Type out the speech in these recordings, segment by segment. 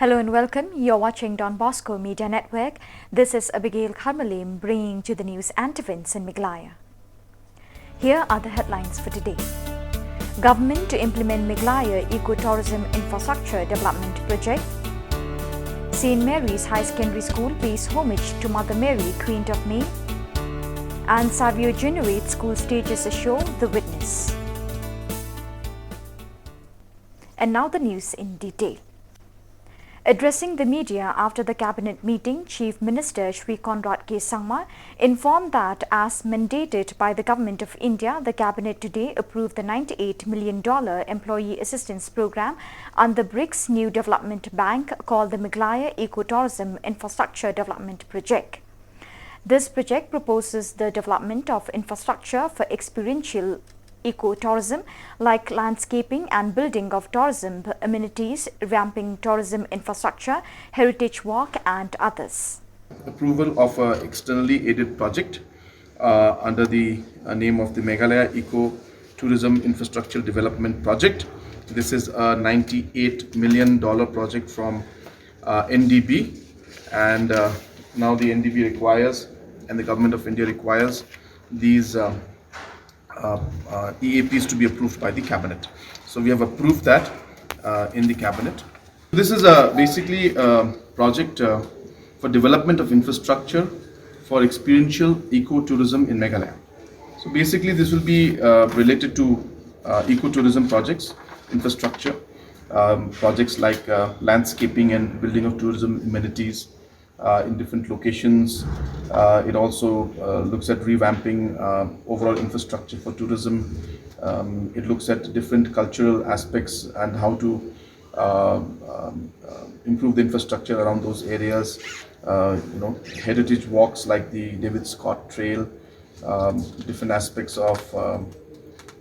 Hello and welcome. You're watching Don Bosco Media Network. This is Abigail Karmalim bringing to the news and events in Meghalaya. Here are the headlines for today. Government to implement Meghalaya Eco-Tourism Infrastructure Development Project. St. Mary's High Secondary School pays homage to Mother Mary, Queen of May. And Savio Generate School stages a show, The Witness. And now the news in detail. Addressing the media after the cabinet meeting, Chief Minister Shri Conrad K. Sangma informed that as mandated by the Government of India, the cabinet today approved the $98 million employee assistance program under BRICS new development bank called the Meghalaya Eco-Tourism Infrastructure Development Project. This project proposes the development of infrastructure for experiential eco-tourism like landscaping and building of tourism amenities, revamping tourism infrastructure, heritage walk and others. Approval of an externally aided project under the name of the Meghalaya Eco-Tourism Infrastructure Development Project. This is a $98 million project from NDB, and now the NDB requires and the Government of India requires these EAPs to be approved by the cabinet. So we have approved that in the cabinet. This is basically a project for development of infrastructure for experiential eco-tourism in Meghalaya. So basically this will be related to eco-tourism projects, infrastructure, projects like landscaping and building of tourism amenities in different locations. It also looks at revamping overall infrastructure for tourism. It looks at different cultural aspects and how to improve the infrastructure around those areas. Heritage walks like the David Scott Trail, different aspects of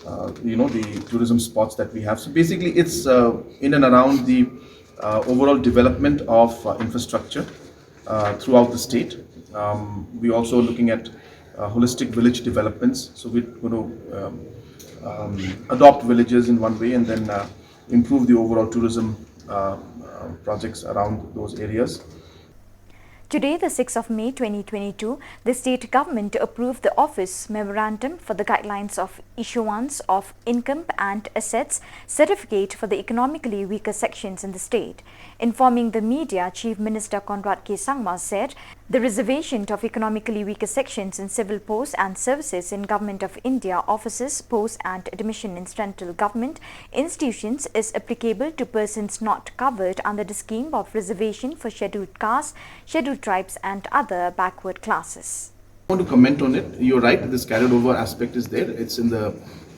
the tourism spots that we have. So basically it's in and around the overall development of infrastructure throughout the state. We're also looking at holistic village developments. So we're going to adopt villages in one way and then improve the overall tourism projects around those areas. Today, the 6th of May 2022, the state government approved the Office Memorandum for the guidelines of issuance of income and assets certificate for the economically weaker sections in the state. Informing the media, Chief Minister Conrad K. Sangma said the reservation of economically weaker sections in civil posts and services in Government of India offices, posts and admission in central government institutions is applicable to persons not covered under the scheme of reservation for scheduled castes, scheduled tribes and other backward classes. I want to comment on it. You're right, this carried over aspect is there. It's in the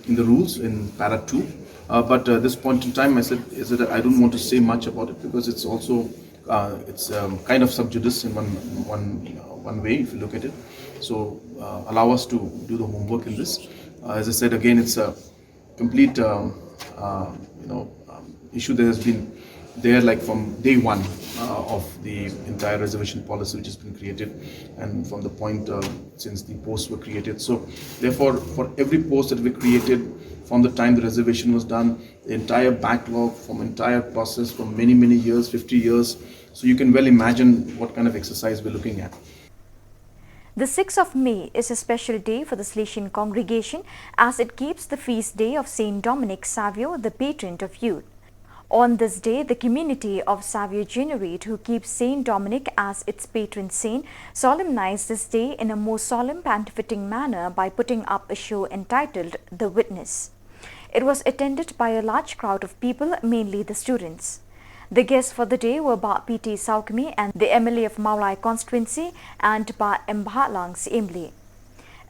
rules in para 2. But at this point in time, I said I don't want to say much about it because it's also kind of sub judice in one way if you look at it. So allow us to do the homework in this. As I said again, it's a complete issue that has been there like from day one of the entire reservation policy which has been created, and from the point since the posts were created. So therefore, for every post that we created from the time the reservation was done, the entire backlog from entire process from many years, 50 years. So you can well imagine what kind of exercise we're looking at. The 6th of May is a special day for the Salesian congregation as it keeps the feast day of Saint Dominic Savio, the patron of youth. On this day, the community of Savio Generate, who keeps Saint Dominic as its patron saint, solemnize this day in a more solemn and fitting manner by putting up a show entitled The Witness. It was attended by a large crowd of people, mainly the students. The guests for the day were Ba P.T. Saukmi and the MLA of Memorandum constituency and Ba Mbhalang's MLA.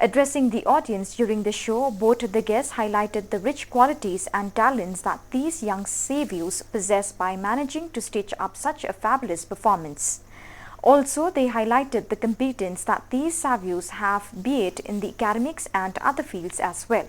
Addressing the audience during the show, both the guests highlighted the rich qualities and talents that these young saviors possess by managing to stitch up such a fabulous performance. Also, they highlighted the competence that these saviors have, be it in the academics and other fields as well.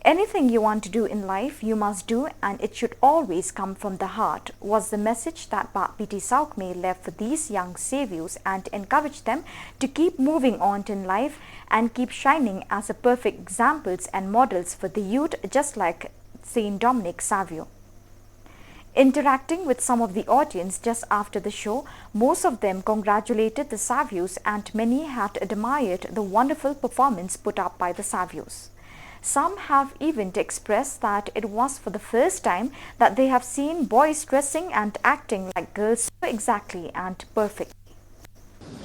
Anything you want to do in life, you must do, and it should always come from the heart, was the message that P.T. Saukme left for these young saviors and encouraged them to keep moving on in life and keep shining as a perfect examples and models for the youth, just like Saint Dominic Savio. Interacting with some of the audience just after the show, most of them congratulated the Savios and many had admired the wonderful performance put up by the Savios. Some have even expressed that it was for the first time that they have seen boys dressing and acting like girls so exactly and perfectly.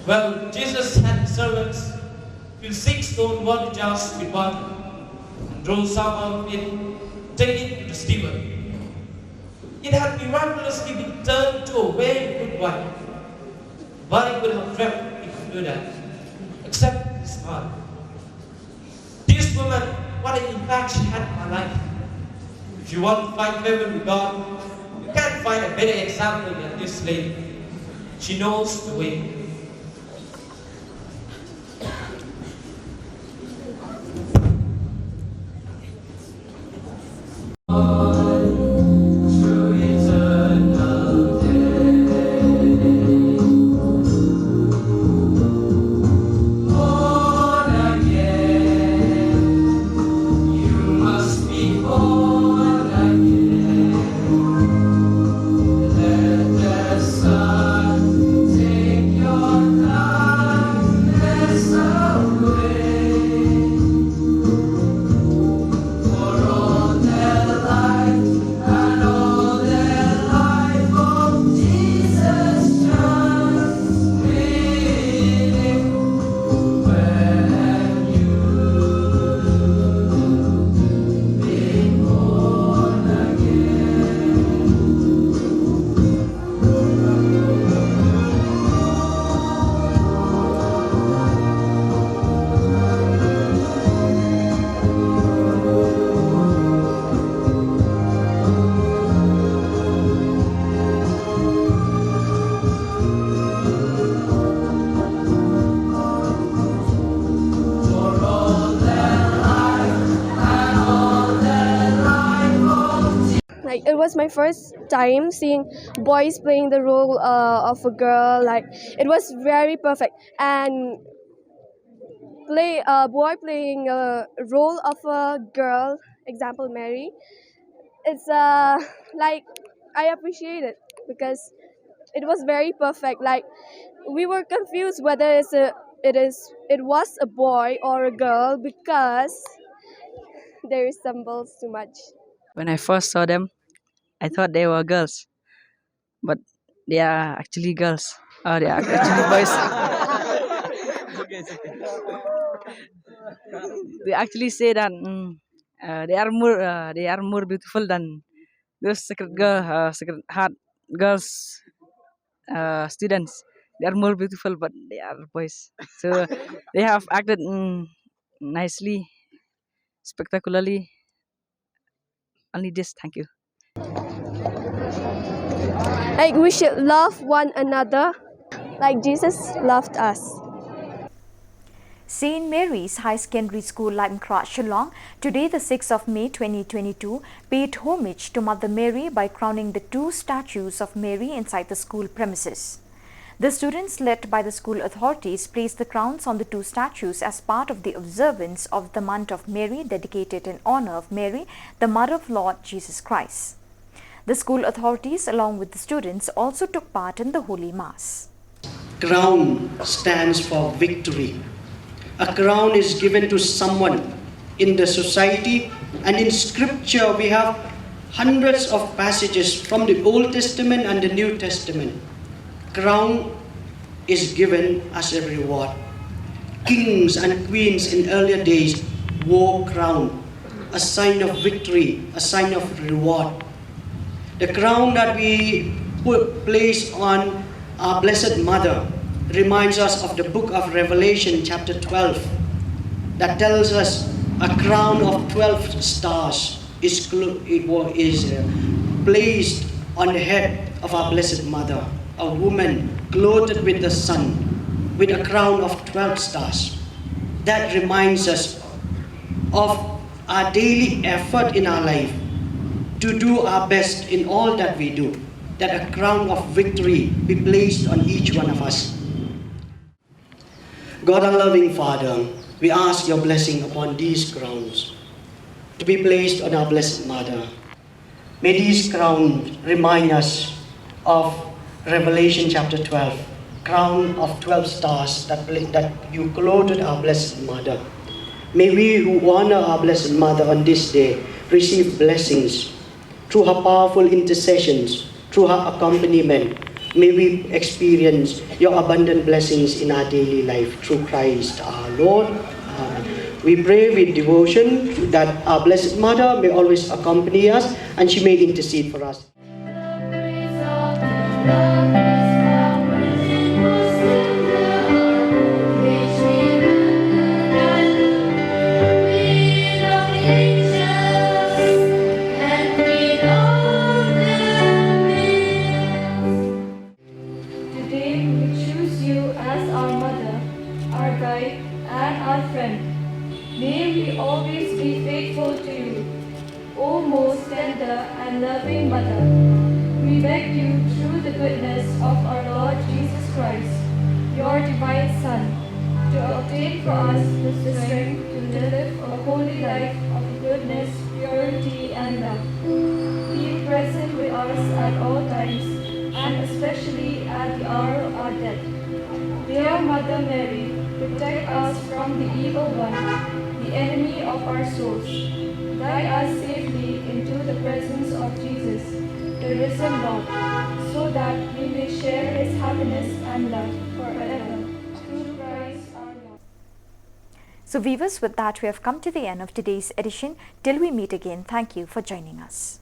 Well, Jesus had servants fill 6 stone water jars with water and draw some out of it, take it to the steamer. It had miraculously been turned to a very good wine. Nobody could have dreamt he could do that, except his heart. This woman, what an impact she had on my life. If you want to find favor with God, you can't find a better example than this lady. She knows the way. Like it was my first time seeing boys playing the role of a girl. Like it was very perfect, and play a boy playing a role of a girl, example Mary. It's like I appreciate it because it was very perfect. Like we were confused whether it was a boy or a girl because they resembles too much. When I first saw them, I thought they were girls, but they are actually girls. They are actually boys. They actually say that they are more beautiful than those secret heart girls students. They are more beautiful, but they are boys. So they have acted nicely, spectacularly. Only this. Thank you. Like we should love one another like Jesus loved us. St. Mary's High Secondary School, Limecross, Shillong, today the 6th of May 2022, paid homage to Mother Mary by crowning the 2 statues of Mary inside the school premises. The students, led by the school authorities, placed the crowns on the 2 statues as part of the observance of the month of Mary, dedicated in honor of Mary, the Mother of Lord Jesus Christ. The school authorities, along with the students, also took part in the Holy Mass. Crown stands for victory. A crown is given to someone in the society, and in scripture we have hundreds of passages from the Old Testament and the New Testament. Crown is given as a reward. Kings and queens in earlier days wore crown, a sign of victory, a sign of reward. The crown that we place on our Blessed Mother reminds us of the book of Revelation chapter 12 that tells us a crown of 12 stars is placed on the head of our Blessed Mother, a woman clothed with the sun, with a crown of 12 stars. That reminds us of our daily effort in our life to do our best in all that we do, that a crown of victory be placed on each one of us. God, our loving Father, we ask your blessing upon these crowns to be placed on our Blessed Mother. May these crowns remind us of Revelation chapter 12, crown of 12 stars that you clothed our Blessed Mother. May we who honor our Blessed Mother on this day receive blessings through her powerful intercessions, through her accompaniment. May we experience your abundant blessings in our daily life through Christ our Lord. Amen. We pray with devotion that our Blessed Mother may always accompany us and she may intercede for us. Today we choose you as our mother, our guide, and our friend. May we always be faithful to you, O most tender and loving Mother. We beg you through the goodness of our Lord Jesus Christ, your divine Son, to obtain for us the strength to live a holy life of goodness, purity, and love. Be present with us at all times, and especially at the hour of our death. Dear Mother Mary, protect us from the evil one, the enemy of our souls. Guide us safely into the presence of Jesus, the risen Lord, so that we may share his happiness and love forever. Through Christ our Lord. So viewers, with that we have come to the end of today's edition. Till we meet again, thank you for joining us.